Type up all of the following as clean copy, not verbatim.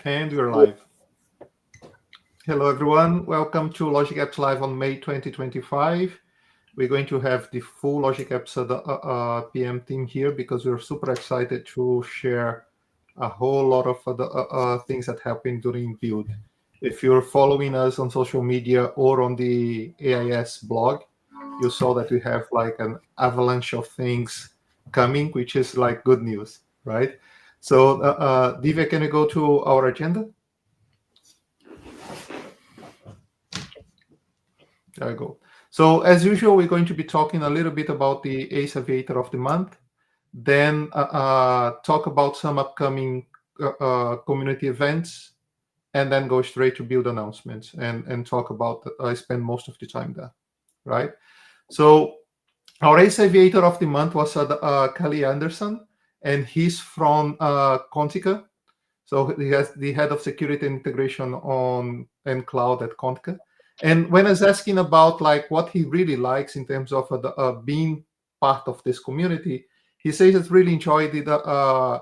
And we're live. Hello, everyone. Welcome to Logic Apps Live on May 2025. We're going to have the full Logic Apps PM team here because we're super excited to share a whole lot of the things that happened during build. If you're following us on social media or on the AIS blog, you saw that we have like an avalanche of things coming, which is like good news, right? So Divya, can you go to our agenda? There we go. So as usual, we're going to be talking a little bit about the ACE Aviator of the month, then talk about some upcoming community events, and then go straight to build announcements and talk about, I spend most of the time there, right? So our ACE Aviator of the month was Kelly Anderson, and he's from Contica. So he has the head of security and integration and cloud at Contica. And when I was asking about like what he really likes in terms of being part of this community, he says he's really enjoyed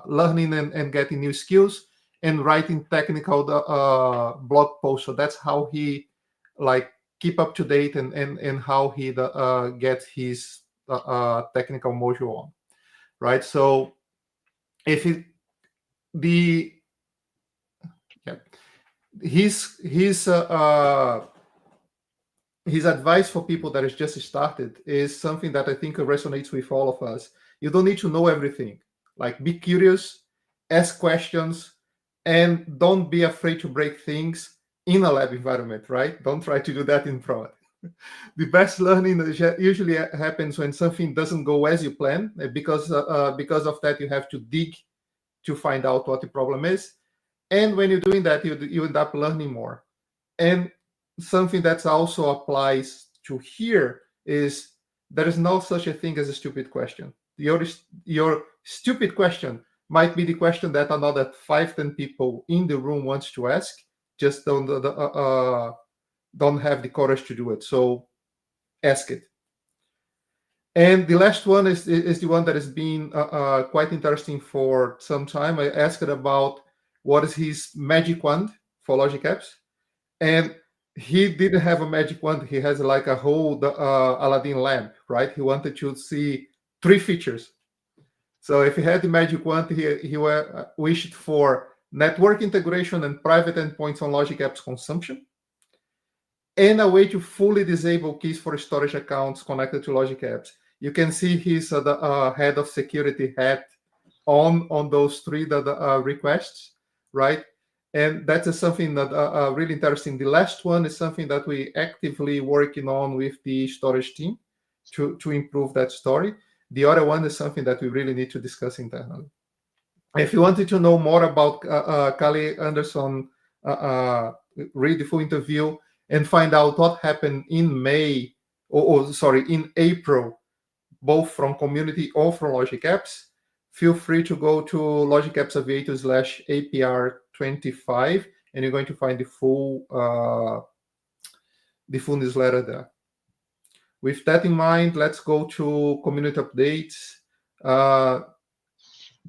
learning and getting new skills and writing technical blog posts. So that's how he like keep up to date and how he gets his technical module on, right? So if his advice for people that has just started is something that I think resonates with all of us. You don't need to know everything. Like, be curious, ask questions, and don't be afraid to break things in a lab environment, right? Don't try to do that in prod. The best learning usually happens when something doesn't go as you plan. Because of that, you have to dig to find out what the problem is. And when you're doing that, you end up learning more. And something that also applies to here is there is no such a thing as a stupid question. Your stupid question might be the question that another 5-10 people in the room wants to ask, just don't have the courage to do it. So ask it. And the last one is the one that has been quite interesting for some time. I asked about what is his magic wand for Logic Apps. And he didn't have a magic wand. He has like a whole Aladdin lamp, right? He wanted to see 3 features. So if he had the magic wand, he wished for network integration and private endpoints on Logic Apps consumption, and a way to fully disable keys for storage accounts connected to Logic Apps. You can see his head of security hat on those 3 requests, right? And that's something that really interesting. The last one is something that we actively working on with the storage team to improve that story. The other one is something that we really need to discuss internally. If you wanted to know more about Kelly Anderson, read the full interview and find out what happened in in April, both from community or from Logic Apps, feel free to go to Logic Apps Aviator /APR25, and you're going to find the full newsletter there. With that in mind, let's go to community updates.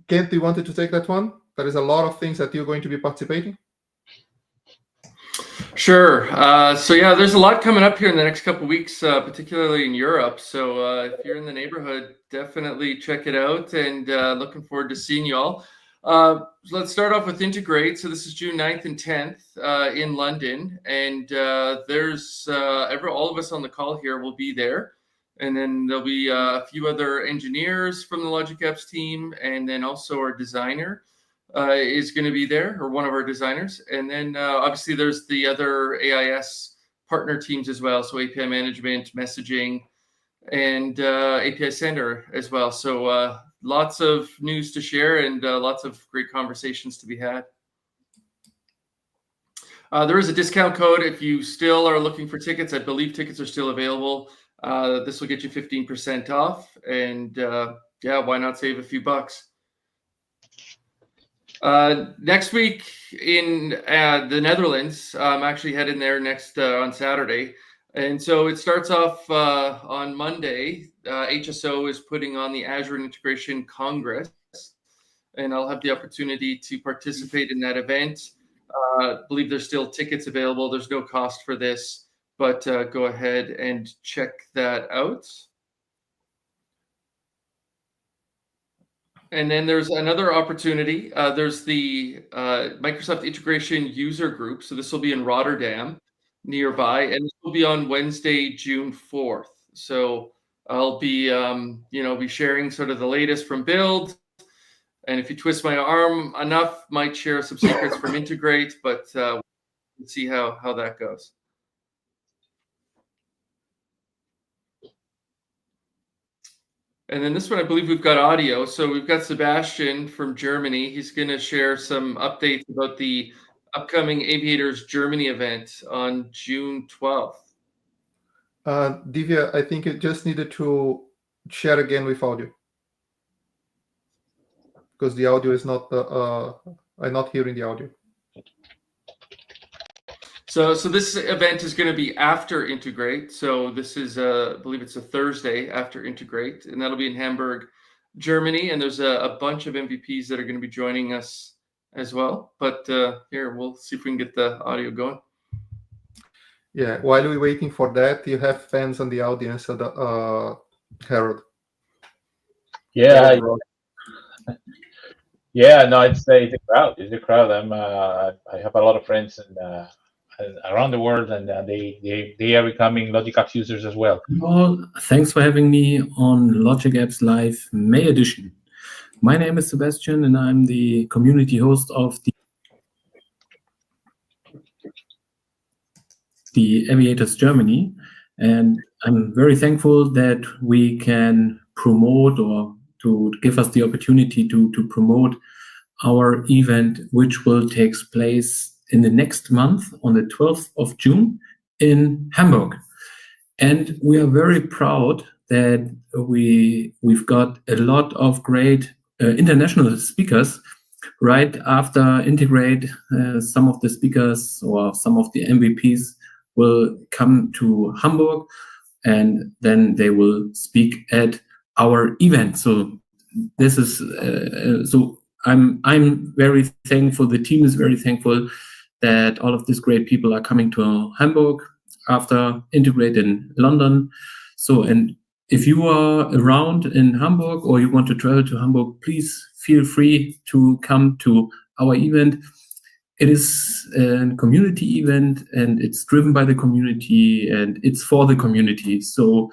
Kent, you wanted to take that one? There is a lot of things that you're going to be participating. Sure. So yeah, there's a lot coming up here in the next couple of weeks, particularly in Europe. So if you're in the neighborhood, definitely check it out, and looking forward to seeing you all. Let's start off with Integrate. So this is June 9th and 10th in London, and there's all of us on the call here will be there. And then there'll be a few other engineers from the Logic Apps team, and then also our designer is going to be there, or one of our designers. And then obviously there's the other AIS partner teams as well. So API management, messaging, and API Center as well. So lots of news to share and lots of great conversations to be had. There is a discount code if you still are looking for tickets. I believe tickets are still available. This will get you 15% off. And yeah, why not save a few bucks? Next week in the Netherlands, I'm actually heading there next on Saturday. And so it starts off on Monday. HSO is putting on the Azure Integration Congress, and I'll have the opportunity to participate in that event. I believe there's still tickets available. There's no cost for this, but go ahead and check that out. And then there's another opportunity. There's the Microsoft Integration User Group. So this will be in Rotterdam nearby, and this will be on Wednesday, June 4th. So I'll be, be sharing sort of the latest from Build. And if you twist my arm enough, might share some secrets from Integrate, but we'll see how that goes. And then this one, I believe we've got audio. So we've got Sebastian from Germany. He's going to share some updates about the upcoming Aviators Germany event on June 12th. Divya, I think you just needed to share again with audio, because the audio is not, I'm not hearing the audio. So this event is going to be after Integrate. So this is, I believe it's a Thursday after Integrate, and that'll be in Hamburg, Germany. And there's a bunch of MVPs that are going to be joining us as well. But here, we'll see if we can get the audio going. Yeah, while we're waiting for that, you have fans on the audience, Harold. Yeah. Yeah, no, it's the crowd. It's the crowd. I have a lot of friends around the world, and they are becoming Logic Apps users as well. Well, thanks for having me on Logic Apps Live May edition. My name is Sebastian, and I'm the community host of the Aviators Germany. And I'm very thankful that we can promote, or to give us the opportunity to promote our event, which will take place in the next month on the 12th of June in Hamburg. And we are very proud that we've got a lot of great international speakers. Right after Integrate, some of the speakers or some of the MVPs will come to Hamburg, and then they will speak at our event. So this is so I'm very thankful. The team is very thankful that all of these great people are coming to Hamburg after Integrate in London. So, and if you are around in Hamburg or you want to travel to Hamburg, please feel free to come to our event. It is a community event, and it's driven by the community, and it's for the community. So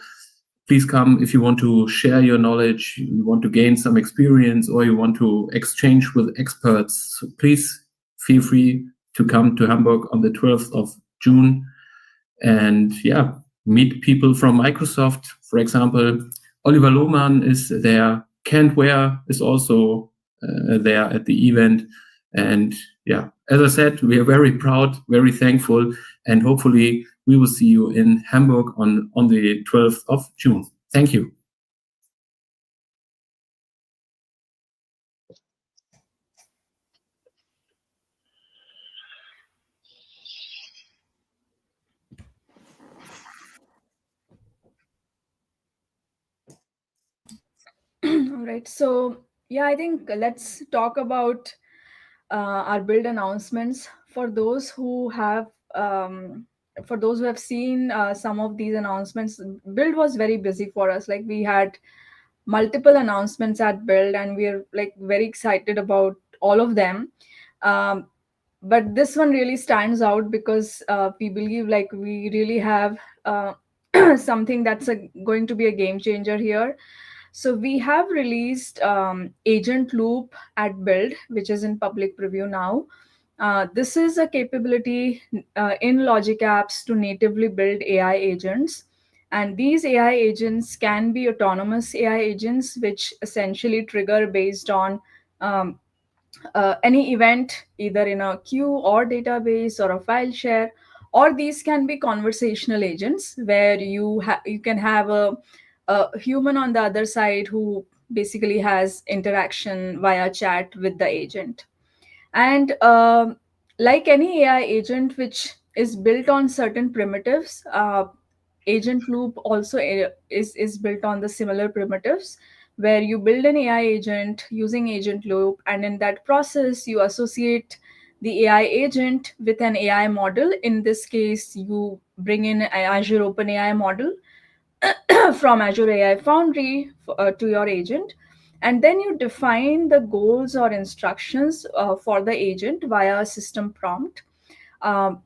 please come if you want to share your knowledge, you want to gain some experience, or you want to exchange with experts. So please feel free to come to Hamburg on the 12th of June and meet people from Microsoft. For example, Oliver Lohmann is there. Kent Weare is also there at the event. And as I said, we are very proud, very thankful, and hopefully we will see you in Hamburg on the 12th of June. Thank you. All right. So, I think let's talk about our build announcements. For those who have seen some of these announcements, build was very busy for us. Like, we had multiple announcements at build, and we're like very excited about all of them. But this one really stands out because we believe like we really have something that's going to be a game changer here. So we have released Agent Loop at Build, which is in public preview now. This is a capability in Logic Apps to natively build AI agents. And these AI agents can be autonomous AI agents, which essentially trigger based on any event, either in a queue or database or a file share. Or these can be conversational agents where you can have a human on the other side who basically has interaction via chat with the agent. And like any AI agent which is built on certain primitives, Agent Loop also is built on the similar primitives, where you build an AI agent using Agent Loop, and in that process you associate the AI agent with an AI model. In this case, you bring in an Azure OpenAI model from Azure AI Foundry to your agent. And then you define the goals or instructions for the agent via a system prompt. Um,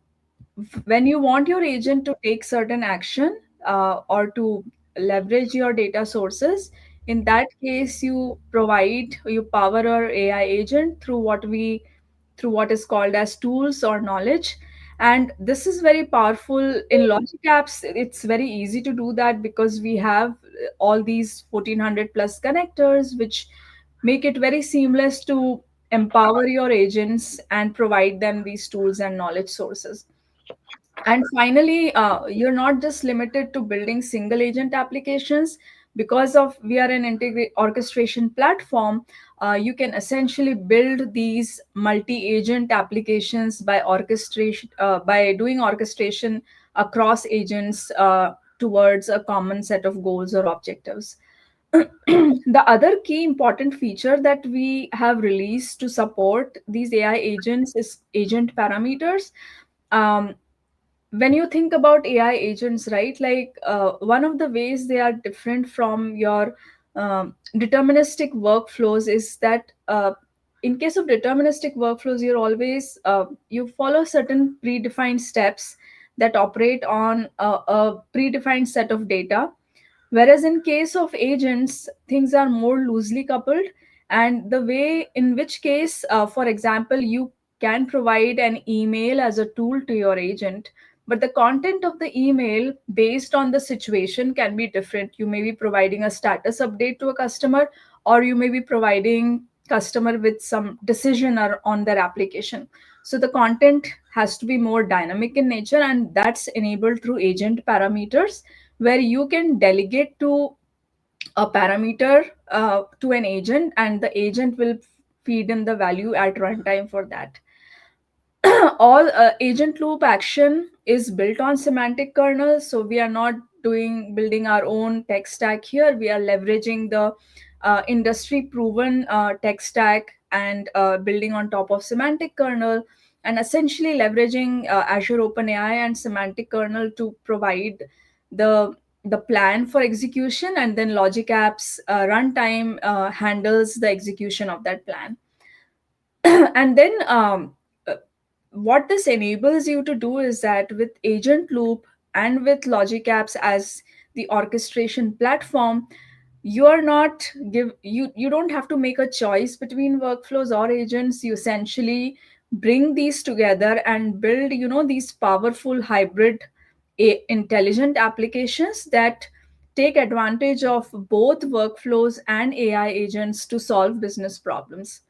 when you want your agent to take certain action or to leverage your data sources, in that case you power our AI agent through what is called as tools or knowledge. And this is very powerful in logic apps. It's very easy to do that because we have all these 1400 plus connectors, which make it very seamless to empower your agents and provide them these tools and knowledge sources. And finally, you're not just limited to building single agent applications. Because of we are an integrate orchestration platform, you can essentially build these multi-agent applications by orchestration, by doing orchestration across agents towards a common set of goals or objectives. The other key important feature that we have released to support these AI agents is agent parameters. Um, when you think about AI agents, right, like one of the ways they are different from your deterministic workflows is that in case of deterministic workflows, you're always you follow certain predefined steps that operate on a predefined set of data. Whereas in case of agents, things are more loosely coupled, and the way in which case, for example, you can provide an email as a tool to your agent, but the content of the email based on the situation can be different. You may be providing a status update to a customer, or you may be providing customer with some decision or on their application. So the content has to be more dynamic in nature, and that's enabled through agent parameters, where you can delegate to a parameter to an agent, and the agent will feed in the value at runtime for that. All agent loop action is built on semantic kernel, so we are not building our own tech stack here. We are leveraging the industry proven tech stack and building on top of semantic kernel, and essentially leveraging Azure OpenAI and semantic kernel to provide the plan for execution, and then logic apps runtime handles the execution of that plan. And then uh, what this enables you to do is that with agent loop and with logic apps as the orchestration platform, you are not you don't have to make a choice between workflows or agents. You essentially bring these together and build these powerful hybrid intelligent applications that take advantage of both workflows and AI agents to solve business problems.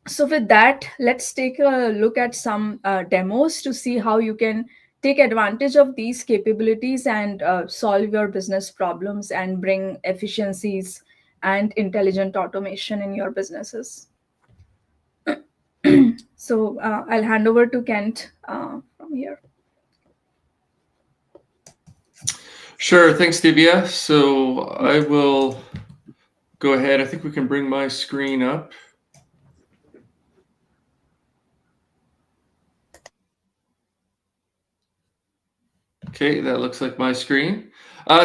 So with that, let's take a look at some demos to see how you can take advantage of these capabilities and solve your business problems and bring efficiencies and intelligent automation in your businesses. So I'll hand over to Kent from here. Sure, thanks, Divya. So I will go ahead. I think we can bring my screen up. Okay, that looks like my screen.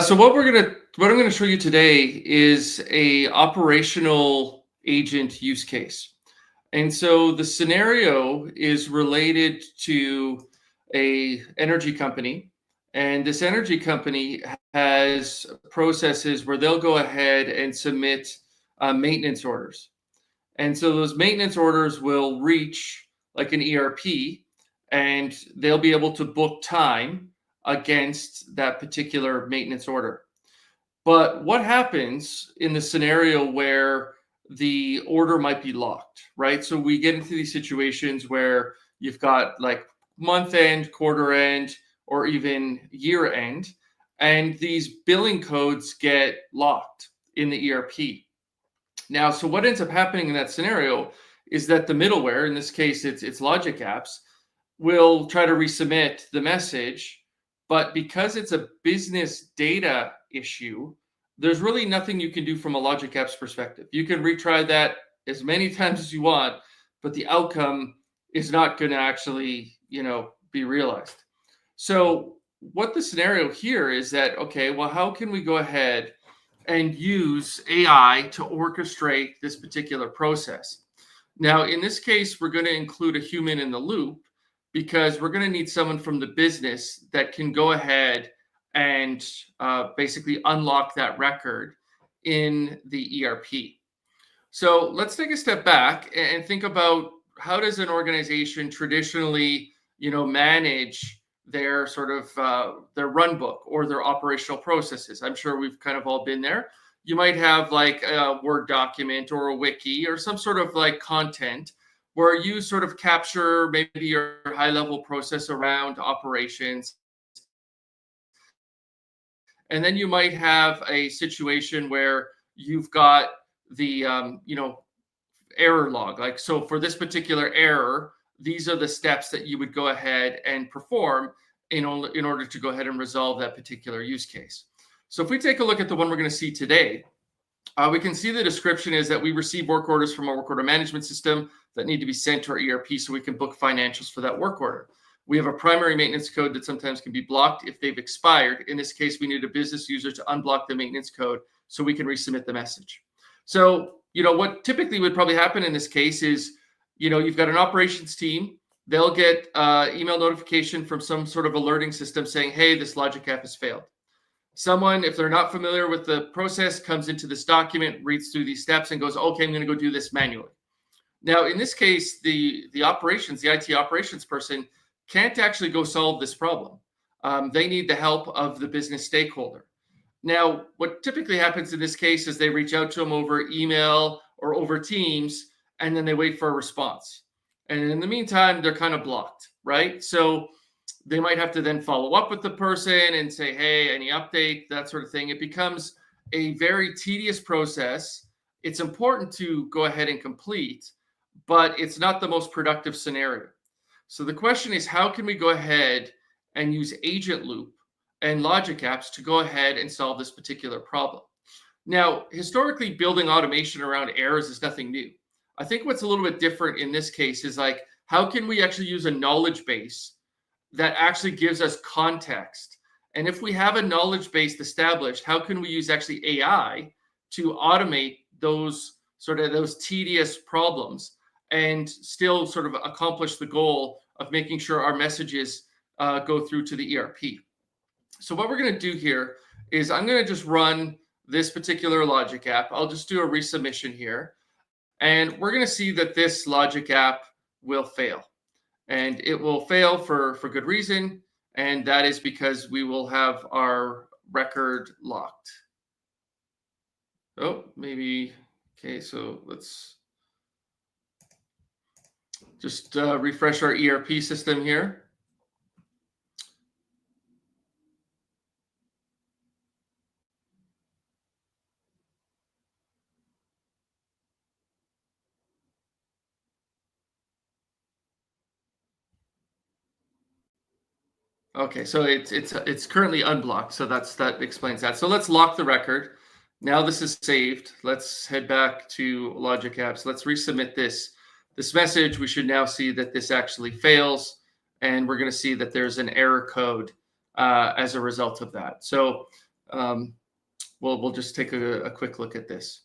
So what I'm gonna show you today is a operational agent use case. And so the scenario is related to a energy company, and this energy company has processes where they'll go ahead and submit maintenance orders. And so those maintenance orders will reach like an ERP, and they'll be able to book time against that particular maintenance order. But what happens in the scenario where the order might be locked, right? So we get into these situations where you've got like month end, quarter end, or even year end, and these billing codes get locked in the ERP. Now, so what ends up happening in that scenario is that the middleware, in this case, it's logic apps, will try to resubmit the message, but because it's a business data issue, there's really nothing you can do from a logic apps perspective. You can retry that as many times as you want, but the outcome is not going to actually, be realized. So what the scenario here is that, okay, well, how can we go ahead and use AI to orchestrate this particular process? Now, in this case, we're going to include a human in the loop because we're going to need someone from the business that can go ahead and basically unlock that record in the ERP. So let's take a step back and think about, how does an organization traditionally, manage their sort of their run book or their operational processes? I'm sure we've kind of all been there. You might have like a Word document or a wiki or some sort of like content where you sort of capture maybe your high level process around operations. And then you might have a situation where you've got the, error log. Like, so for this particular error, these are the steps that you would go ahead and perform in order to go ahead and resolve that particular use case. So if we take a look at the one we're going to see today, we can see the description is that we receive work orders from our work order management system that need to be sent to our ERP so we can book financials for that work order. We have a primary maintenance code that sometimes can be blocked if they've expired. In this case, we need a business user to unblock the maintenance code so we can resubmit the message. So, what typically would probably happen in this case is, you've got an operations team. They'll get email notification from some sort of alerting system saying, hey, this logic app has failed. Someone, if they're not familiar with the process, comes into this document, reads through these steps and goes, okay, I'm going to go do this manually. Now, in this case, the IT operations person can't actually go solve this problem. They need the help of the business stakeholder. Now, what typically happens in this case is they reach out to them over email or over Teams, and then they wait for a response. And in the meantime, they're kind of blocked, right? So they might have to then follow up with the person and say, hey, any update, that sort of thing. It becomes a very tedious process. It's important to go ahead and complete, but it's not the most productive scenario. So the question is, how can we go ahead and use Agent Loop and logic apps to go ahead and solve this particular problem? Now, historically, building automation around errors is nothing new. I think what's a little bit different in this case is like, how can we actually use a knowledge base that actually gives us context? And if we have a knowledge base established, how can we use actually AI to automate those tedious problems and still sort of accomplish the goal of making sure our messages go through to the ERP? So what we're going to do here is I'm going to just run this particular logic app. I'll just do a resubmission here. And we're going to see that this logic app will fail. And it will fail for good reason. And that is because we will have our record locked. Oh, maybe. Okay, so let's just refresh our ERP system here. Okay, so it's currently unblocked, so that explains that. So let's lock the record. Now this is saved. Let's head back to Logic Apps. Let's resubmit this message. We should now see that this actually fails, and we're going to see that there's an error code as a result of that. So we'll just take a quick look at this.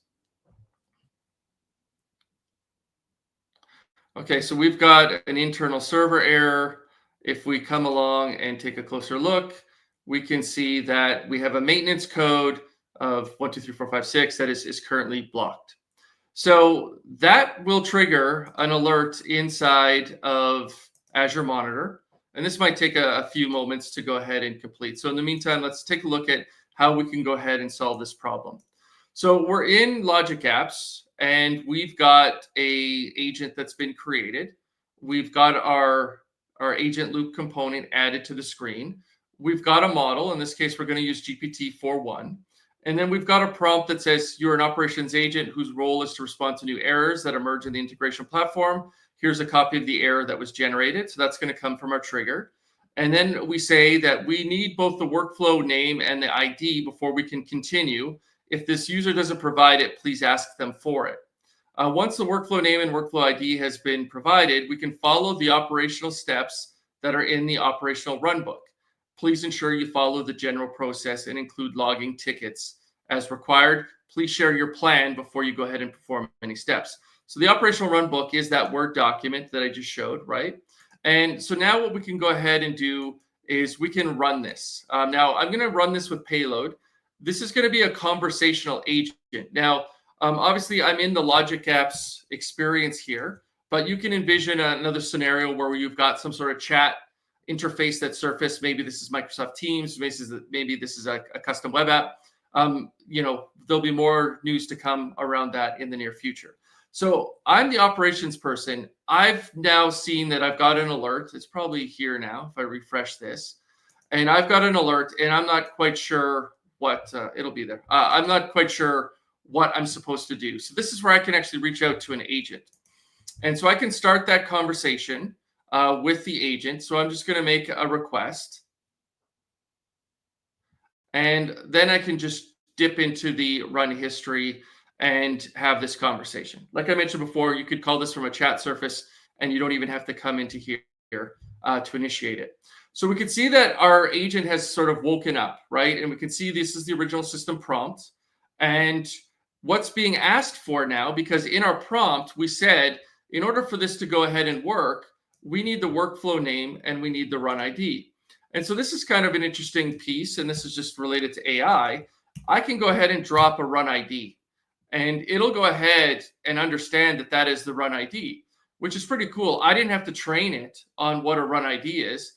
Okay, so we've got an internal server error. If we come along and take a closer look, we can see that we have a maintenance code of 1, 2, 3, 4, 5, 6 that is currently blocked. So that will trigger an alert inside of Azure Monitor. And this might take a few moments to go ahead and complete. So in the meantime, let's take a look at how we can go ahead and solve this problem. So we're in Logic Apps, and we've got an agent that's been created. We've got our agent loop component added to the screen. We've got a model. In this case, we're going to use GPT-4.1. And then we've got a prompt that says, you're an operations agent whose role is to respond to new errors that emerge in the integration platform. Here's a copy of the error that was generated. So that's going to come from our trigger. And then we say that we need both the workflow name and the ID before we can continue. If this user doesn't provide it, please ask them for it. Once the workflow name and workflow ID has been provided, we can follow the operational steps that are in the operational runbook. Please ensure you follow the general process and include logging tickets as required. Please share your plan before you go ahead and perform any steps. So the operational runbook is that Word document that I just showed, right? And so now what we can go ahead and do is we can run this. Now I'm going to run this with payload. This is going to be a conversational agent. Now, obviously I'm in the Logic Apps experience here, but you can envision another scenario where you've got some sort of chat interface that surfaced. Maybe this is Microsoft Teams. Maybe this is a custom web app. There'll be more news to come around that in the near future. So I'm the operations person. I've now seen that I've got an alert. It's probably here now if I refresh this. And I've got an alert, and I'm not quite sure what it'll be there. I'm not quite sure what I'm supposed to do. So this is where I can actually reach out to an agent. And so I can start that conversation with the agent. So I'm just going to make a request. And then I can just dip into the run history and have this conversation. Like I mentioned before, you could call this from a chat surface, and you don't even have to come into here to initiate it. So we can see that our agent has sort of woken up, right? And we can see this is the original system prompt. And what's being asked for now, because in our prompt, we said, in order for this to go ahead and work, we need the workflow name and we need the run ID. And so this is kind of an interesting piece, and this is just related to AI. I can go ahead and drop a run ID, and it'll go ahead and understand that that is the run ID, which is pretty cool. I didn't have to train it on what a run ID is,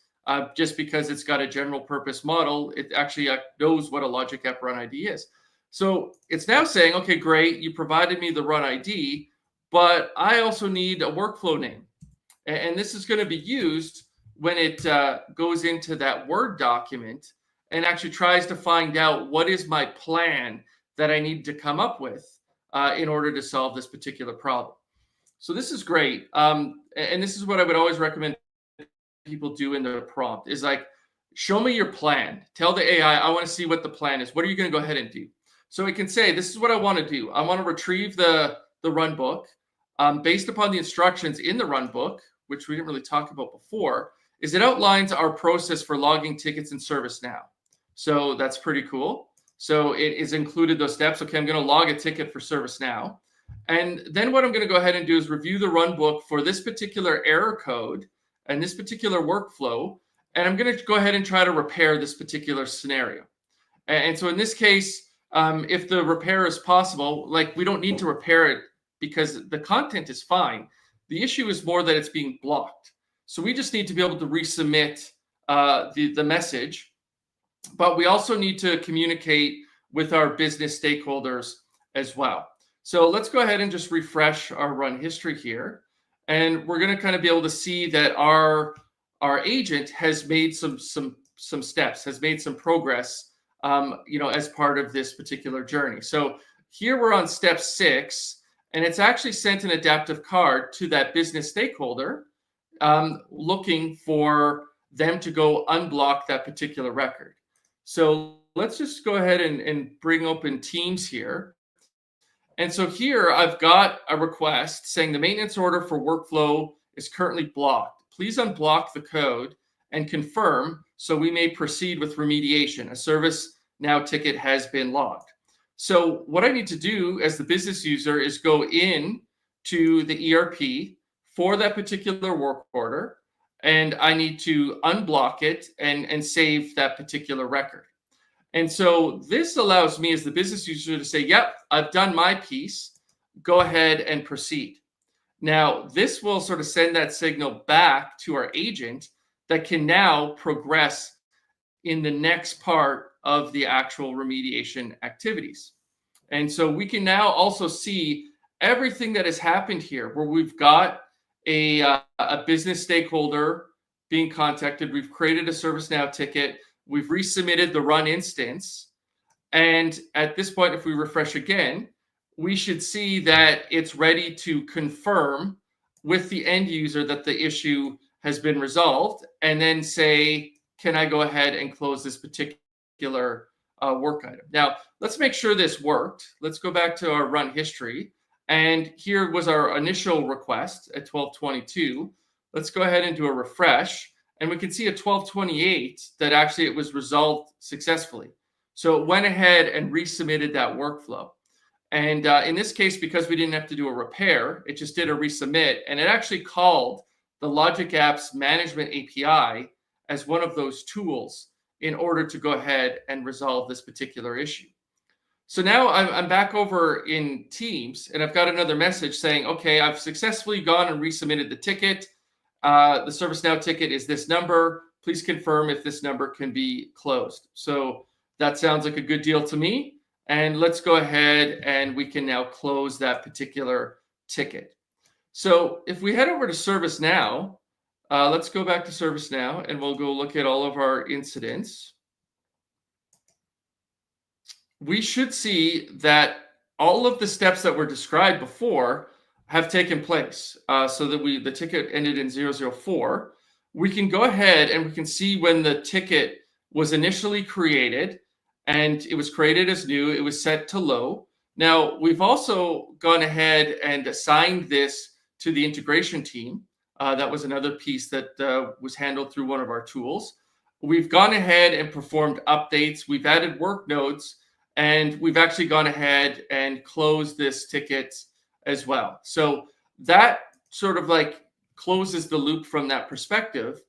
just because it's got a general purpose model. It actually knows what a Logic App run ID is. So it's now saying, okay, great, you provided me the run ID, but I also need a workflow name. And this is going to be used when it goes into that Word document and actually tries to find out what is my plan that I need to come up with in order to solve this particular problem. So this is great. And this is what I would always recommend people do in their prompt is like, show me your plan. Tell the AI, I want to see what the plan is. What are you going to go ahead and do? So it can say, this is what I want to do. I want to retrieve the run book based upon the instructions in the run book, which we didn't really talk about before, is it outlines our process for logging tickets in ServiceNow. So that's pretty cool. So it is included those steps. Okay, I'm going to log a ticket for ServiceNow. And then what I'm going to go ahead and do is review the run book for this particular error code and this particular workflow. And I'm going to go ahead and try to repair this particular scenario. And so in this case, if the repair is possible, like we don't need to repair it because the content is fine. The issue is more that it's being blocked. So we just need to be able to resubmit the message. But we also need to communicate with our business stakeholders as well. So let's go ahead and just refresh our run history here. And we're going to kind of be able to see that our agent has made some steps, has made some progress, as part of this particular journey. So here we're on step 6, and it's actually sent an adaptive card to that business stakeholder looking for them to go unblock that particular record. So let's just go ahead and bring open Teams here. And so here I've got a request saying the maintenance order for workflow is currently blocked. Please unblock the code and confirm so we may proceed with remediation. A ServiceNow ticket has been logged. So what I need to do as the business user is go in to the ERP for that particular work order, and I need to unblock it and save that particular record. And so this allows me as the business user to say, yep, I've done my piece, go ahead and proceed. Now, this will sort of send that signal back to our agent that can now progress in the next part of the actual remediation activities. And so we can now also see everything that has happened here where we've got a business stakeholder being contacted. We've created a ServiceNow ticket. We've resubmitted the run instance. And at this point, if we refresh again, we should see that it's ready to confirm with the end user that the issue has been resolved, and then say, can I go ahead and close this particular work item? Now, let's make sure this worked. Let's go back to our run history. And here was our initial request at 1222. Let's go ahead and do a refresh. And we can see at 1228 that actually it was resolved successfully. So it went ahead and resubmitted that workflow. And in this case, because we didn't have to do a repair, it just did a resubmit. And it actually called the Logic Apps Management API as one of those tools in order to go ahead and resolve this particular issue. So now I'm back over in Teams, and I've got another message saying, okay, I've successfully gone and resubmitted the ticket. The ServiceNow ticket is this number. Please confirm if this number can be closed. So that sounds like a good deal to me. And let's go ahead and we can now close that particular ticket. So if we head over to ServiceNow, let's go back to ServiceNow and we'll go look at all of our incidents. We should see that all of the steps that were described before have taken place. So that the ticket ended in 004. We can go ahead and we can see when the ticket was initially created, and it was created as new. It was set to low. Now, we've also gone ahead and assigned this to the integration team. That was another piece that was handled through one of our tools. We've gone ahead and performed updates. We've added work nodes, and we've actually gone ahead and closed this ticket as well. So that sort of like closes the loop from that perspective.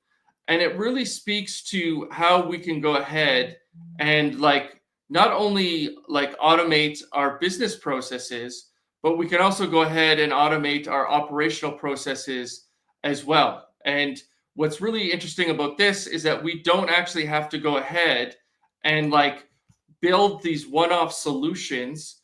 And it really speaks to how we can go ahead and like not only like automate our business processes, but we can also go ahead and automate our operational processes as well. And what's really interesting about this is that we don't actually have to go ahead and like build these one-off solutions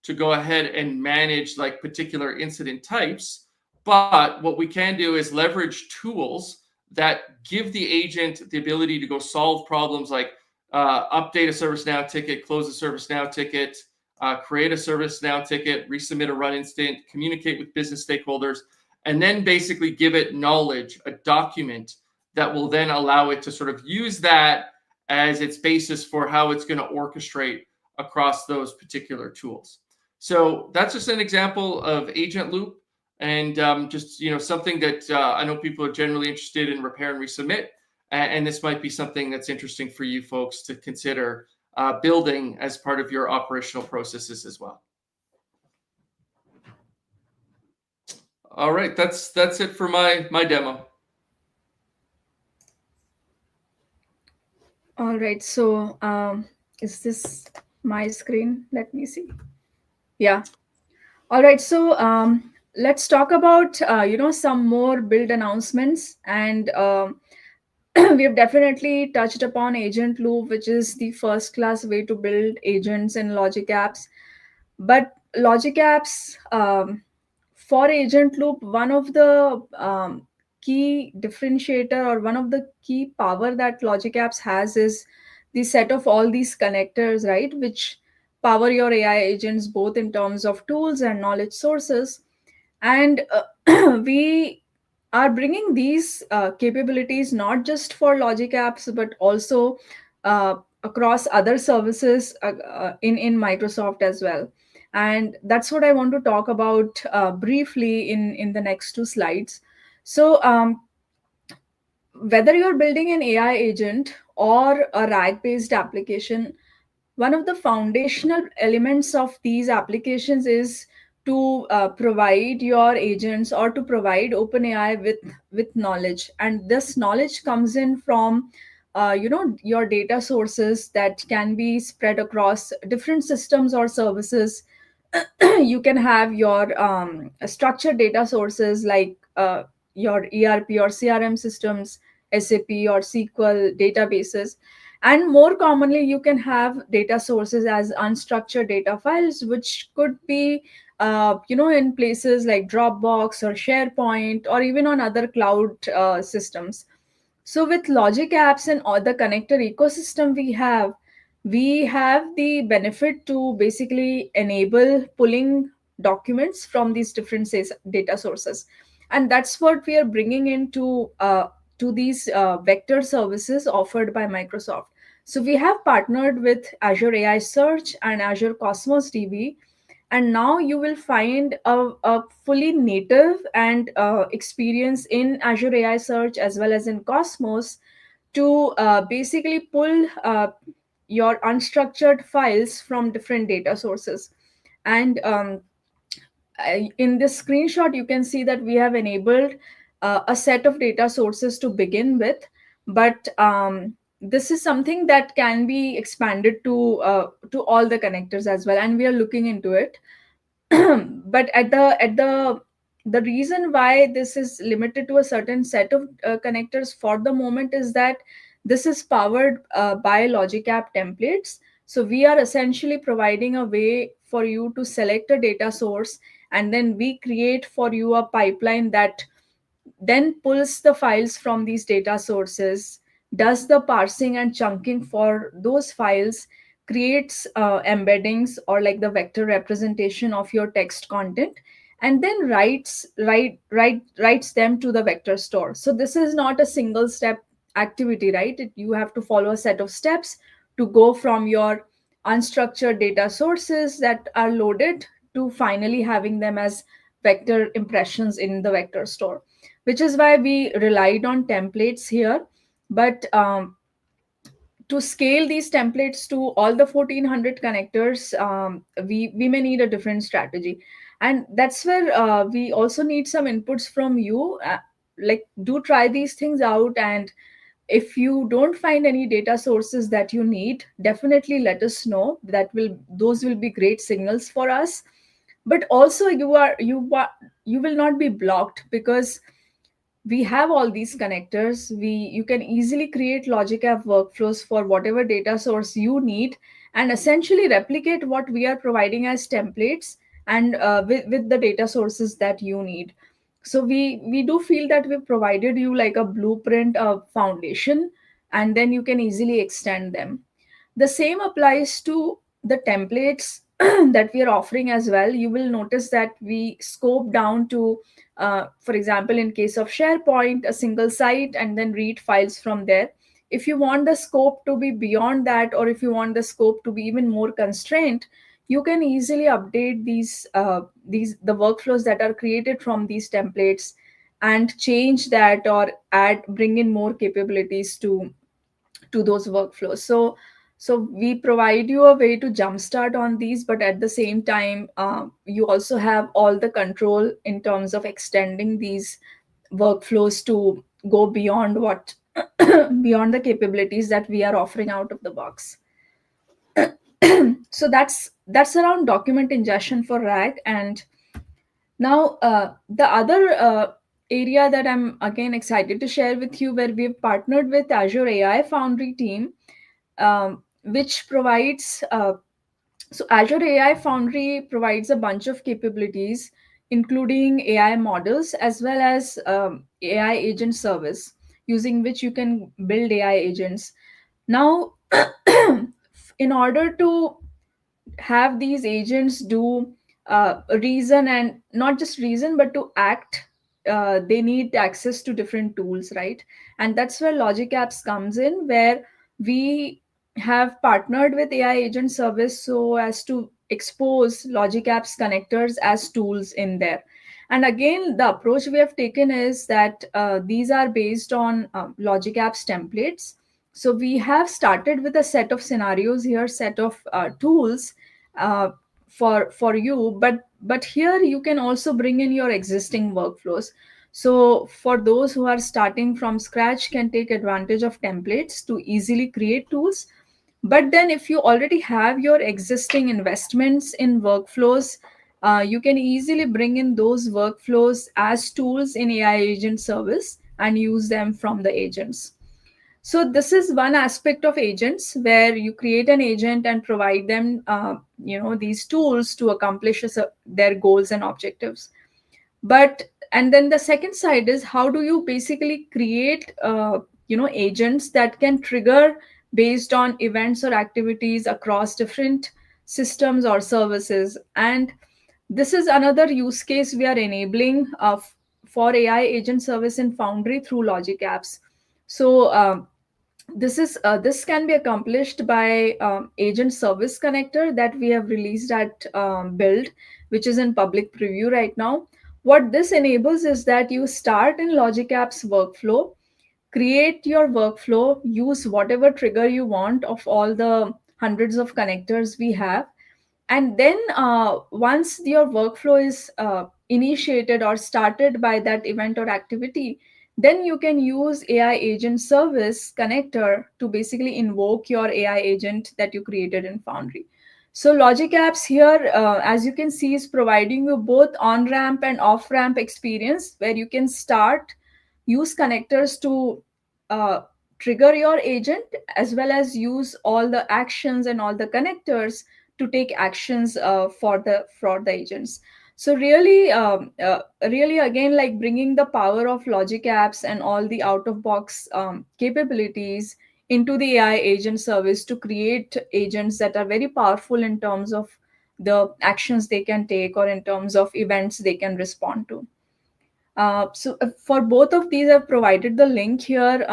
to go ahead and manage like particular incident types. But what we can do is leverage tools that give the agent the ability to go solve problems like update a ServiceNow ticket, close a ServiceNow ticket, create a ServiceNow ticket, resubmit a run instant, communicate with business stakeholders, and then basically give it knowledge, a document that will then allow it to sort of use that as its basis for how it's going to orchestrate across those particular tools. So that's just an example of agent loop, and just something that I know people are generally interested in repair and resubmit, and this might be something that's interesting for you folks to consider building as part of your operational processes as well. All right, that's it for my demo. All right, so is this my screen? Let me see. Yeah. All right, so let's talk about some more build announcements, and we have definitely touched upon agent loop, which is the first class way to build agents in Logic Apps. But Logic Apps, for agent loop, one of the key differentiator or one of the key power that Logic Apps has is the set of all these connectors, right, which power your AI agents both in terms of tools and knowledge sources. And we are bringing these capabilities not just for Logic Apps, but also across other services in Microsoft as well. And that's what I want to talk about briefly in the next two slides. So whether you're building an AI agent or a RAG-based application, one of the foundational elements of these applications is to provide your agents or to provide OpenAI with knowledge. And this knowledge comes in from your data sources that can be spread across different systems or services. You can have your structured data sources like your ERP or CRM systems, SAP or SQL databases. And more commonly, you can have data sources as unstructured data files, which could be in places like Dropbox or SharePoint or even on other cloud systems. So with Logic Apps and all the connector ecosystem we have the benefit to basically enable pulling documents from these different data sources. And that's what we are bringing into to these vector services offered by Microsoft. So we have partnered with Azure AI Search and Azure Cosmos DB, And now you will find a fully native and experience in Azure AI Search as well as in Cosmos to basically pull your unstructured files from different data sources. And in this screenshot, you can see that we have enabled a set of data sources to begin with, but this is something that can be expanded to all the connectors as well, and we are looking into it. But the reason why this is limited to a certain set of connectors for the moment is that this is powered by Logic App templates. So we are essentially providing a way for you to select a data source, and then we create for you a pipeline that then pulls the files from these data sources, does the parsing and chunking for those files, creates embeddings or like the vector representation of your text content, and then writes them to the vector store. So this is not a single step activity, right? You have to follow a set of steps to go from your unstructured data sources that are loaded to finally having them as vector impressions in the vector store, which is why we relied on templates here. But to scale these templates to all the 1400 connectors, we may need a different strategy. And that's where we also need some inputs from you. Like, do try these things out. And if you don't find any data sources that you need, definitely let us know. Those will be great signals for us. But also you will not be blocked, because we have all these connectors. You can easily create Logic App workflows for whatever data source you need, and essentially replicate what we are providing as templates, and with the data sources that you need. So we do feel that we've provided you like a blueprint of foundation, and then you can easily extend them. The same applies to the templates that we are offering as well. You will notice that we scope down to, for example, in case of SharePoint, a single site, and then read files from there. If you want the scope to be beyond that, or if you want the scope to be even more constrained, you can easily update the workflows that are created from these templates, and change that or bring in more capabilities to those workflows. So we provide you a way to jumpstart on these, but at the same time, you also have all the control in terms of extending these workflows to go beyond what beyond the capabilities that we are offering out of the box. So that's around document ingestion for RAG. And now the other area that I'm again excited to share with you, where we've partnered with Azure AI Foundry team, which provides so Azure AI Foundry provides a bunch of capabilities, including AI models as well as AI agent service, using which you can build AI agents. Now, in order to have these agents do reason, and not just reason but to act, they need access to different tools, right? And that's where Logic Apps comes in, where we have partnered with AI agent service so as to expose Logic Apps connectors as tools in there. And again, the approach we have taken is that these are based on Logic Apps templates. So we have started with a set of scenarios here, set of tools uh, for you, but here you can also bring in your existing workflows. So for those who are starting from scratch, can take advantage of templates to easily create tools. But then if you already have your existing investments in workflows, you can easily bring in those workflows as tools in AI agent service and use them from the agents. So this is one aspect of agents, where you create an agent and provide them, these tools to accomplish their goals and objectives. And then the second side is, how do you basically create, agents that can trigger based on events or activities across different systems or services. And this is another use case we are enabling for AI agent service in Foundry through Logic Apps. So This can be accomplished by agent service connector that we have released at build, which is in public preview right now. What this enables is that you start in Logic Apps workflow, create your workflow, use whatever trigger you want of all the hundreds of connectors we have, and then once your workflow is initiated or started by that event or activity, then you can use AI agent service connector to basically invoke your AI agent that you created in Foundry. So Logic Apps here, as you can see, is providing you both on-ramp and off-ramp experience, where you can start, use connectors to uh, trigger your agent, as well as use all the actions and all the connectors to take actions for the agents. So really again, like bringing the power of Logic Apps and all the out of box capabilities into the AI agent service to create agents that are very powerful in terms of the actions they can take or in terms of events they can respond to. For both of these, I've provided the link here.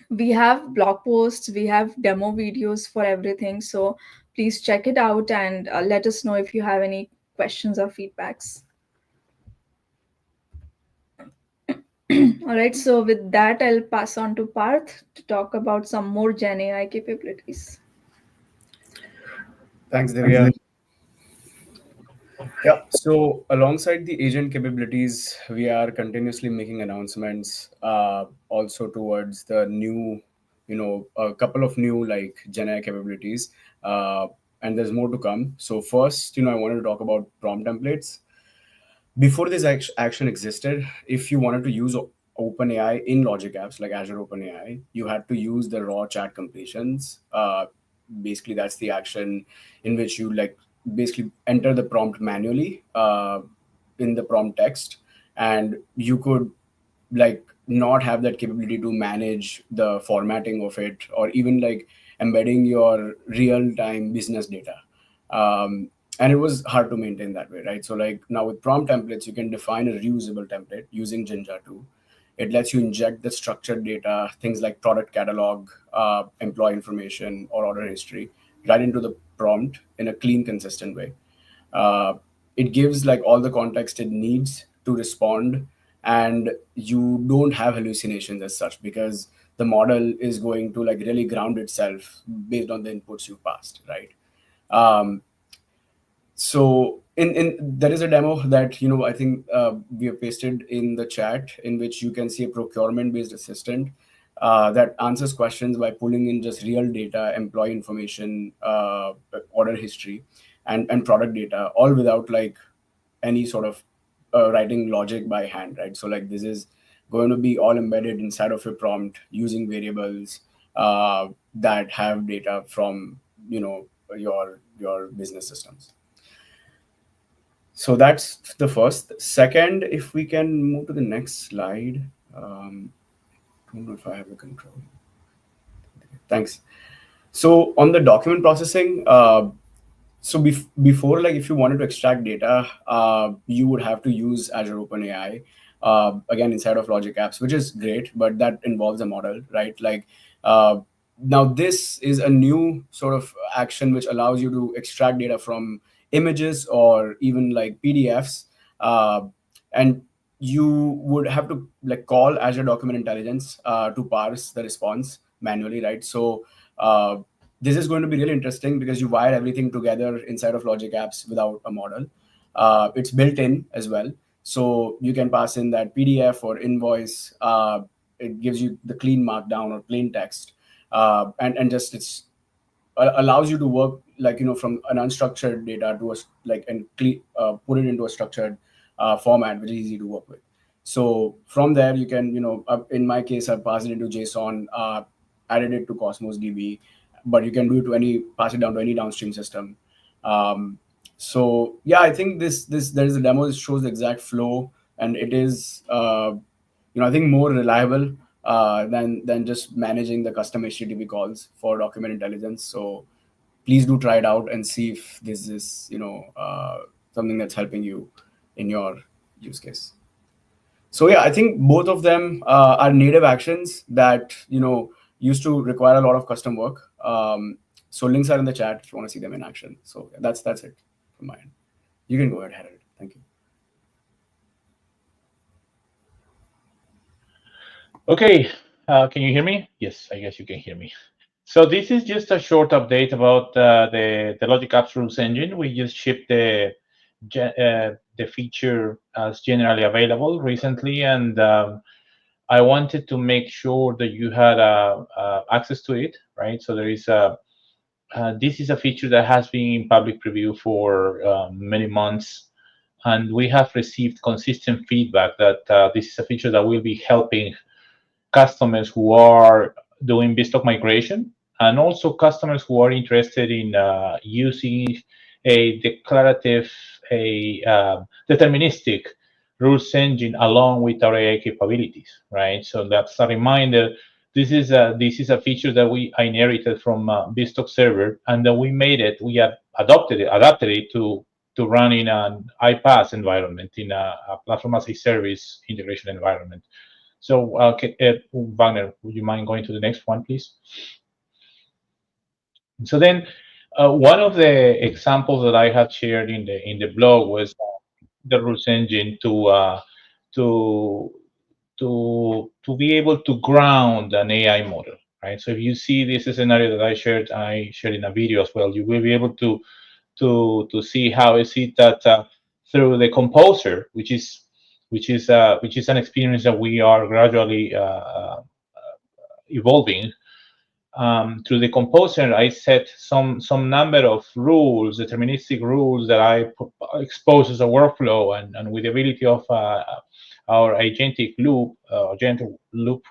We have blog posts, we have demo videos for everything. So please check it out and let us know if you have any questions or feedbacks. All right, so with that, I'll pass on to Parth to talk about some more Gen AI capabilities. Thanks, Divya. Yeah, so alongside the agent capabilities, we are continuously making announcements also towards the new, a couple of new like Gen AI capabilities, and there's more to come. So first, I wanted to talk about prompt templates. Before this action existed, if you wanted to use OpenAI in Logic Apps like Azure OpenAI, you had to use the raw chat completions. Basically, that's the action in which you like basically enter the prompt manually in the prompt text, and you could like not have that capability to manage the formatting of it or even like embedding your real-time business data. And it was hard to maintain that way, right? So like now with prompt templates, you can define a reusable template using Jinja 2. It lets you inject the structured data, things like product catalog, employee information, or order history, right into the prompt in a clean, consistent way. It gives like all the context it needs to respond, and you don't have hallucinations as such because the model is going to like really ground itself based on the inputs you passed, right? So in there is a demo that I think we have pasted in the chat, in which you can see a procurement based assistant that answers questions by pulling in just real data, employee information, order history, and product data, all without like any sort of writing logic by hand, right? So like this is going to be all embedded inside of a prompt using variables that have data from your business systems. So that's the first. Second, if we can move to the next slide. I don't know if I have the control. Thanks. So on the document processing, so before, like if you wanted to extract data, you would have to use Azure OpenAI, again, inside of Logic Apps, which is great, but that involves a model, right? Like now this is a new sort of action which allows you to extract data from images or even like PDFs, and you would have to like call Azure Document Intelligence to parse the response manually, right? So this is going to be really interesting because you wire everything together inside of Logic Apps without a model. It's built in as well, so you can pass in that PDF or invoice. It gives you the clean markdown or plain text, and just it's allows you to work like from an unstructured data to a like and put it into a structured format, which is easy to work with. So from there you can in my case I passed it into JSON, added it to Cosmos DB, but you can do it to pass it down to any downstream system. So yeah, I think this there is a demo that shows the exact flow, and it is I think more reliable than just managing the custom HTTP calls for document intelligence. So please do try it out and see if this is something that's helping you in your use case. So yeah, I think both of them are native actions that used to require a lot of custom work. So links are in the chat if you want to see them in action. So that's it from my end. You can go ahead, Harold. Thank you. Okay, can you hear me? Yes, I guess you can hear me. So this is just a short update about the Logic Apps Rules Engine. We just shipped the feature as generally available recently, and I wanted to make sure that you had access to it, right? So there is this is a feature that has been in public preview for many months, and we have received consistent feedback that this is a feature that will be helping customers who are doing BizTalk migration, and also customers who are interested in using a declarative, deterministic rules engine along with our AI capabilities, right? So that's a reminder. This is a feature that I inherited from BizTalk server, and then we made it. We have adapted it to run in an iPaaS environment, in a platform as a service integration environment. So, Wagner, would you mind going to the next one, please? So then, one of the examples that I had shared in the blog was the rules engine to be able to ground an AI model, right? So if you see this scenario that I shared in a video as well, you will be able to see how is it that through the composer, which is an experience that we are gradually evolving. Through the composer, I set some number of rules, deterministic rules that I expose as a workflow, and with the ability of our agentic loop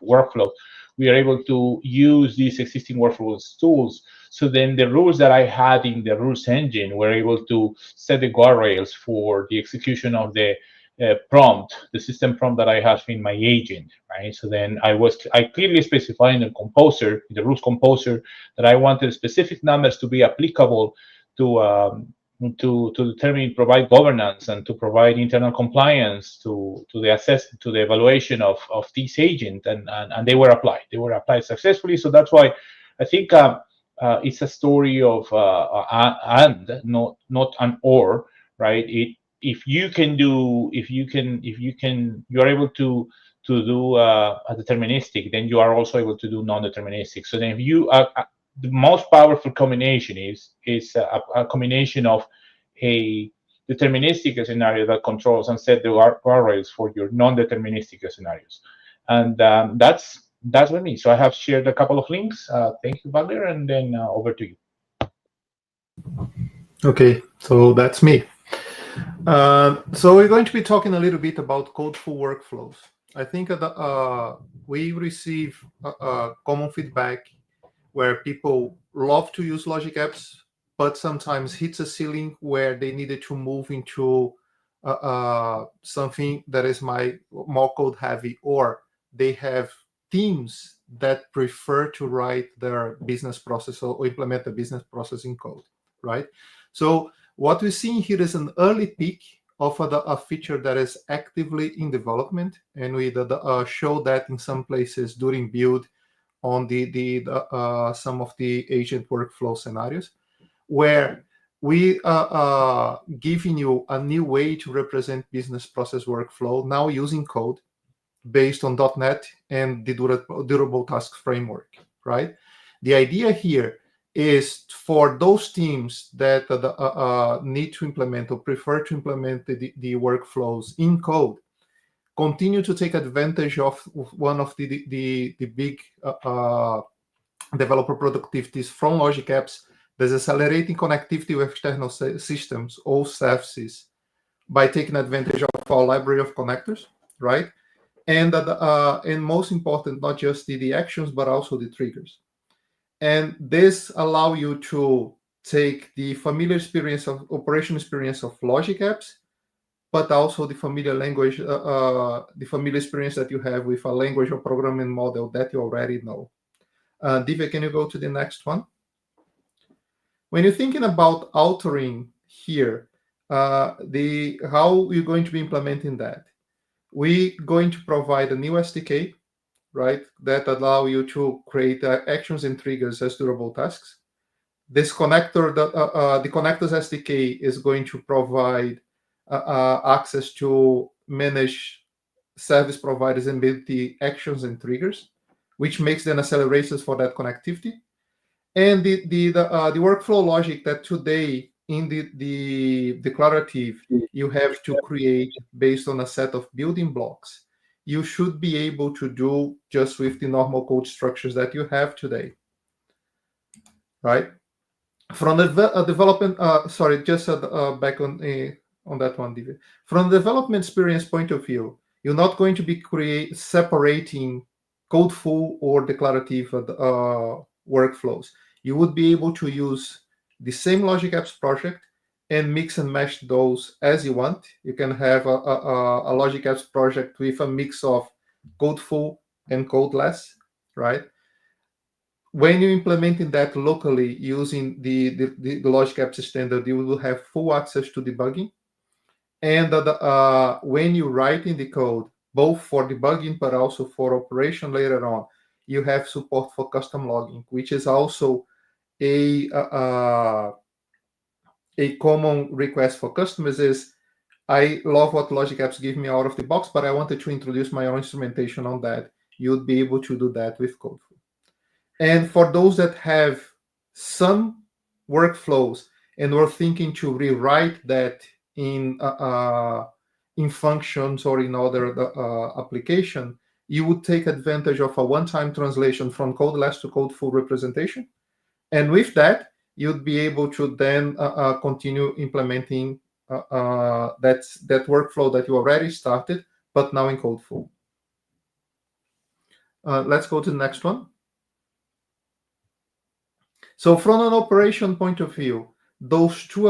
workflow, we are able to use these existing workflows tools. So then the rules that I had in the rules engine were able to set the guardrails for the execution of the prompt, the system prompt that I have in my agent, right? So then I clearly specified in the composer, in the rules composer, that I wanted specific numbers to be applicable to determine, provide governance and to provide internal compliance to the evaluation of this agent, and they were applied. They were applied successfully. So that's why I think it's a story of and not an or, right? If you are able to do a deterministic, then you are also able to do non-deterministic. So then if you the most powerful combination is a combination of a deterministic scenario that controls and set the guardrails for your non-deterministic scenarios. And that's with me. So I have shared a couple of links. Thank you, Wagner, and then over to you. Okay, so that's me. So we're going to be talking a little bit about Codeful Workflows. I think we receive common feedback where people love to use Logic Apps, but sometimes hits a ceiling where they needed to move into something that is more code heavy, or they have teams that prefer to write their business process or implement the business process in code, right? So what we're seeing here is an early peak of a feature that is actively in development, and we show that in some places during build on some of the agent workflow scenarios, where we are giving you a new way to represent business process workflow now using code based on .NET and the durable task framework, right? The idea here is for those teams that need to implement or prefer to implement the workflows in code, continue to take advantage of one of the big developer productivities from Logic Apps, that's accelerating connectivity with external systems, or SAFSys, by taking advantage of our library of connectors, right? And most important, not just the actions, but also the triggers. And this allow you to take the familiar experience of operational experience of Logic Apps, but also the familiar language, the familiar experience that you have with a language or programming model that you already know. Divya, can you go to the next one? When you're thinking about altering here, how we're going to be implementing that, we're going to provide a new SDK right, that allow you to create actions and triggers as durable tasks. This connector, the connectors SDK is going to provide access to manage service providers and build the actions and triggers, which makes then accelerators for that connectivity. And the workflow logic that today in the declarative you have to create based on a set of building blocks, you should be able to do just with the normal code structures that you have today, right? From the development, back on that one, Divya. From the development experience point of view, you're not going to be separating codeful or declarative workflows. You would be able to use the same Logic Apps project and mix and match those as you want. You can have a Logic Apps project with a mix of codeful and codeless, right? When you're implementing that locally using the Logic Apps standard, you will have full access to debugging. And when you write in the code, both for debugging but also for operation later on, you have support for custom logging, which is also a common request for customers. Is I love what Logic Apps give me out of the box, but I wanted to introduce my own instrumentation on that. You'd be able to do that with Codeful. And for those that have some workflows and were thinking to rewrite that in functions or in other application, you would take advantage of a one-time translation from codeless to codeful representation. And with that, you'd be able to then continue implementing that workflow that you already started, but now in codeful. Let's go to the next one. So from an operation point of view, those two,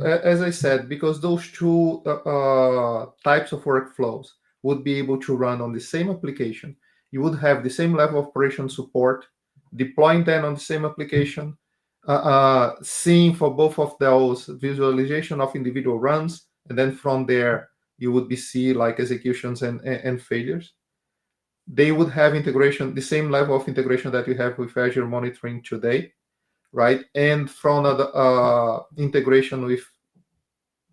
as I said, because those two types of workflows would be able to run on the same application, you would have the same level of operation support, deploying them on the same application, seeing for both of those visualization of individual runs, and then from there, you would be see like executions and failures. They would have integration, the same level of integration that you have with Azure monitoring today, right? And from the integration with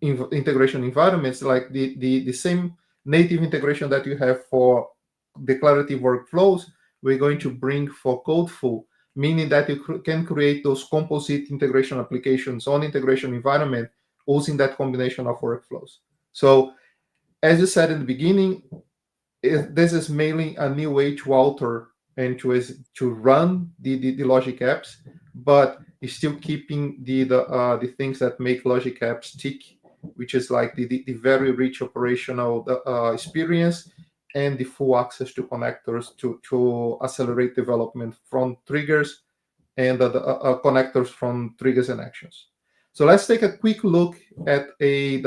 integration environments, like the same native integration that you have for declarative workflows, we're going to bring for Codeful, meaning that you can create those composite integration applications on integration environment using that combination of workflows. So as you said in the beginning, this is mainly a new way to alter and to run the Logic Apps, but it's still keeping the things that make Logic Apps tick, which is like the very rich operational experience and the full access to connectors to accelerate development from triggers and the connectors from triggers and actions. So let's take a quick look at a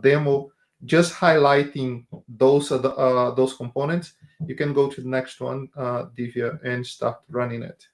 demo, just highlighting those components. You can go to the next one, Divya, and start running it.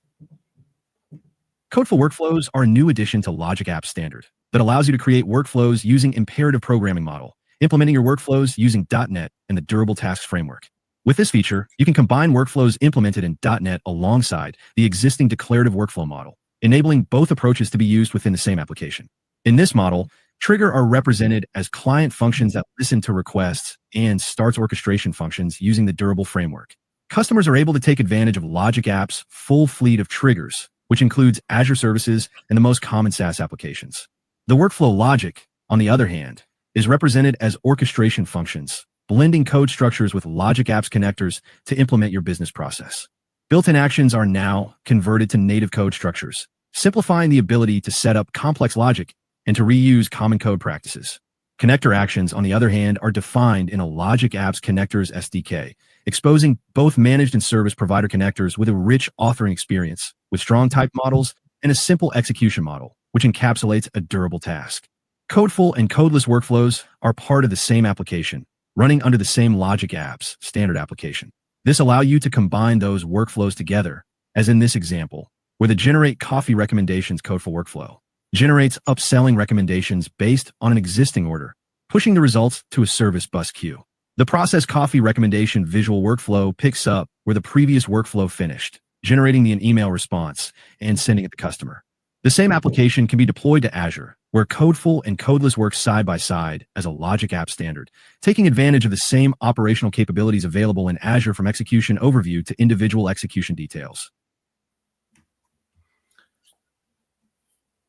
Codeful Workflows are a new addition to Logic Apps Standard that allows you to create workflows using imperative programming model, implementing your workflows using .NET and the Durable Tasks framework. With this feature, you can combine workflows implemented in .NET alongside the existing declarative workflow model, enabling both approaches to be used within the same application. In this model, trigger are represented as client functions that listen to requests and starts orchestration functions using the durable framework. Customers are able to take advantage of Logic Apps' full fleet of triggers, which includes Azure services and the most common SaaS applications. The workflow logic, on the other hand, is represented as orchestration functions, blending code structures with Logic Apps connectors to implement your business process. Built-in actions are now converted to native code structures, simplifying the ability to set up complex logic and to reuse common code practices. Connector actions, on the other hand, are defined in a Logic Apps Connectors SDK, exposing both managed and service provider connectors with a rich authoring experience, with strong type models and a simple execution model, which encapsulates a durable task. Codeful and codeless workflows are part of the same application, running under the same Logic Apps standard application. This allows you to combine those workflows together, as in this example, where the Generate Coffee Recommendations Codeful workflow generates upselling recommendations based on an existing order, pushing the results to a service bus queue. The process coffee recommendation visual workflow picks up where the previous workflow finished, generating an email response and sending it to the customer. The same application can be deployed to Azure, where Codeful and Codeless work side by side as a logic app standard, taking advantage of the same operational capabilities available in Azure from execution overview to individual execution details.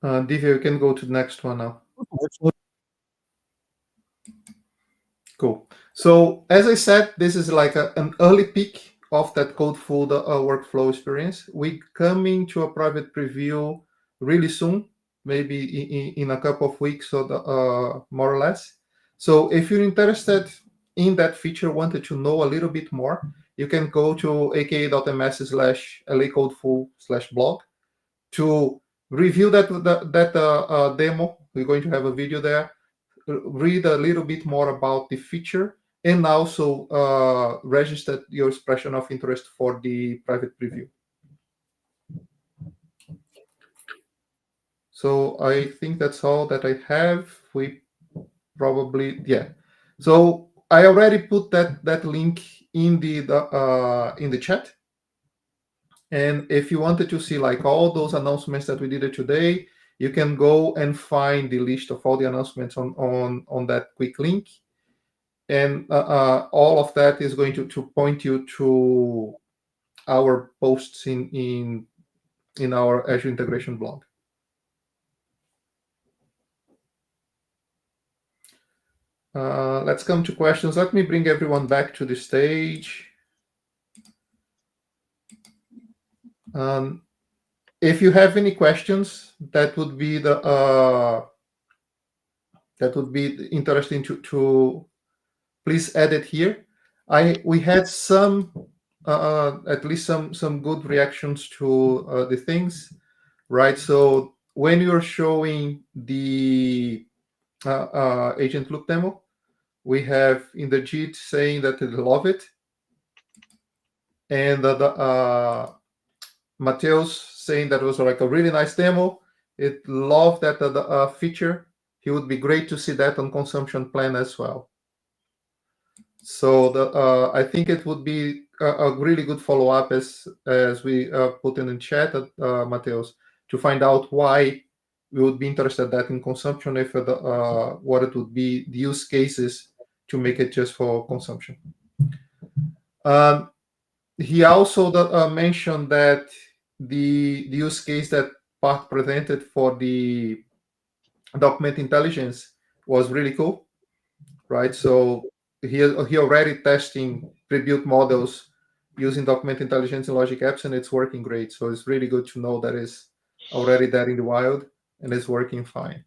Divya, you can go to the next one now. Cool. So as I said, this is like an early peek of that Codeful workflow experience. We're coming to a private preview really soon, maybe in a couple of weeks or more or less. So if you're interested in that feature, wanted to know a little bit more, you can go to aka.ms/lacodeful/blog to review that demo. We're going to have a video there. Read a little bit more about the feature and also register your expression of interest for the private preview. So I think that's all that I have. We probably, yeah. So I already put that link in the chat. And if you wanted to see like all those announcements that we did today, you can go and find the list of all the announcements on that quick link. And all of that is going to point you to our posts in our Azure integration blog. Let's come to questions. Let me bring everyone back to the stage. If you have any questions, that would be interesting to please add it here. We had some at least some good reactions to the things, right? So when you're showing the agent loop demo, we have Inderjeet saying that they love it, and Mateus saying that was like a really nice demo. It loved that feature. He would be great to see that on consumption plan as well. So I think it would be a really good follow-up as we put in the chat, Mateus, to find out why we would be interested that in consumption, if what it would be the use cases to make it just for consumption. He also mentioned that the use case that Parth presented for the document intelligence was really cool, right? So he already testing pre-built models using document intelligence in Logic Apps, and it's working great. So it's really good to know that it's already there in the wild and it's working fine.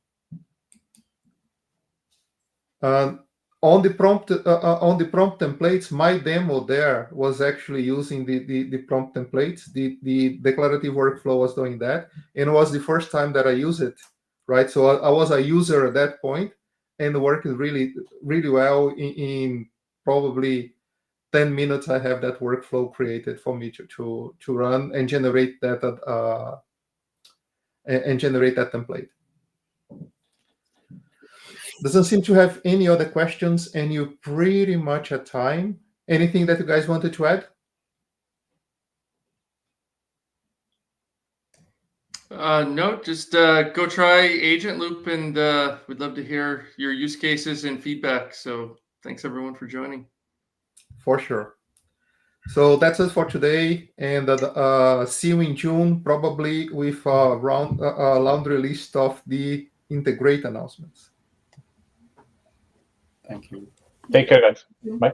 On the prompt templates, my demo there was actually using the prompt templates. The declarative workflow was doing that, and it was the first time that I used it, right? So I was a user at that point, and it worked really, really well. In probably 10 minutes, I have that workflow created for me to run and generate that template. Doesn't seem to have any other questions, and you're pretty much at time. Anything that you guys wanted to add? No, just go try Agent Loop, and we'd love to hear your use cases and feedback. So thanks everyone for joining. For sure. So that's it for today, and see you in June, probably with a laundry list of the Integrate announcements. Thank you. Take care, guys. Bye.